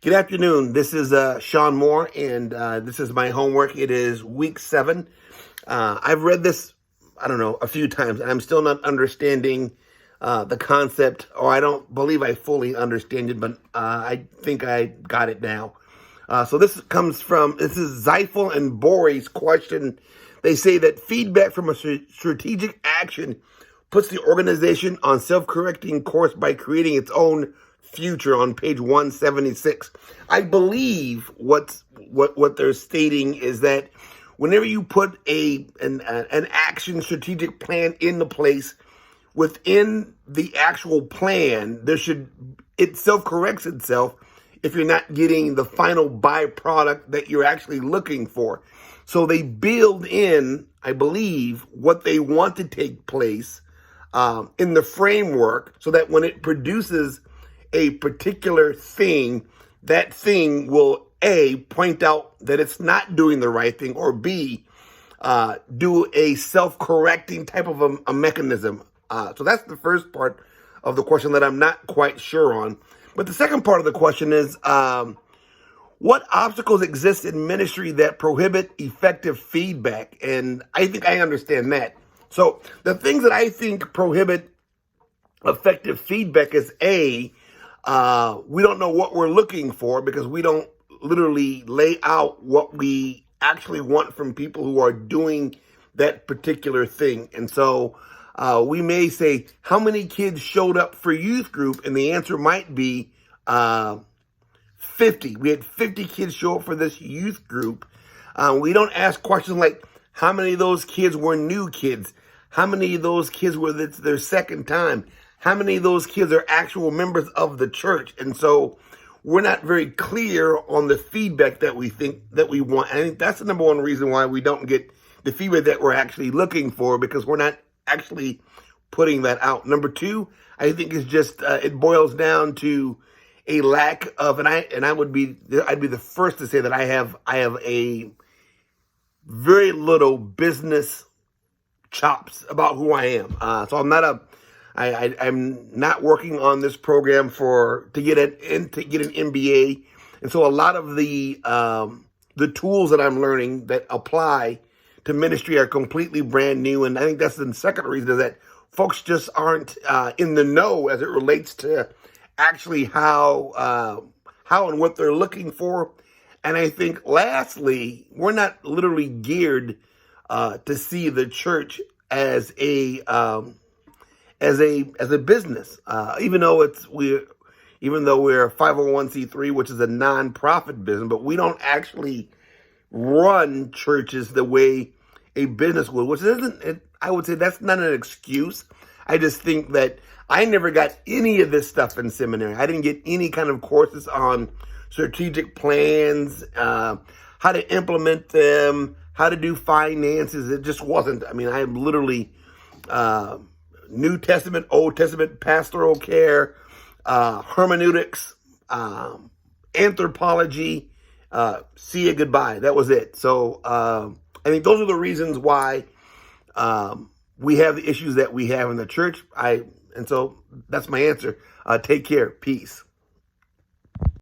Good afternoon. This is Sean Moore, and this is my homework. It is week 7. I've read this, I don't know, a few times, and I'm still not understanding the concept, or I don't believe I fully understand it, but I think I got it now. So this is Zeifel and Borey's question. They say that feedback from a strategic action puts the organization on self-correcting course by creating its own future on page 176. I believe what they're stating is that whenever you put an action strategic plan into place, within the actual plan, it self-corrects itself if you're not getting the final byproduct that you're actually looking for. So they build in, I believe, what they want to take place in the framework so that when it produces a particular thing, that thing will A, point out that it's not doing the right thing, or B, do a self-correcting type of a mechanism. So that's the first part of the question that I'm not quite sure on. But the second part of the question is, what obstacles exist in ministry that prohibit effective feedback? And I think I understand that. So the things that I think prohibit effective feedback is A, we don't know what we're looking for because we don't literally lay out what we actually want from people who are doing that particular thing. And so we may say, how many kids showed up for youth group? And the answer might be 50. We had 50 kids show up for this youth group. We don't ask questions like, how many of those kids were new kids? How many of those kids were their second time? How many of those kids are actual members of the church? And so we're not very clear on the feedback that we think that we want. I think that's the number one reason why we don't get the feedback that we're actually looking for, because we're not actually putting that out. Number two, I think is just it boils down to a lack of, I'd be the first to say that I have a very little business chops about who I am. So I'm not working on this program to get an MBA, and so a lot of the tools that I'm learning that apply to ministry are completely brand new. And I think that's the second reason, is that folks just aren't in the know as it relates to actually how and what they're looking for. And I think lastly, we're not literally geared to see the church as a business, even though we're a 501c3, which is a nonprofit business, but we don't actually run churches the way a business would, which isn't, I would say that's not an excuse. I just think that I never got any of this stuff in seminary. I didn't get any kind of courses on strategic plans, how to implement them, how to do finances. It just wasn't. I mean, I am literally New Testament, Old Testament, pastoral care, hermeneutics, anthropology, see you goodbye. That was it. So I think those are the reasons why we have the issues that we have in the church. And so that's my answer. Take care. Peace.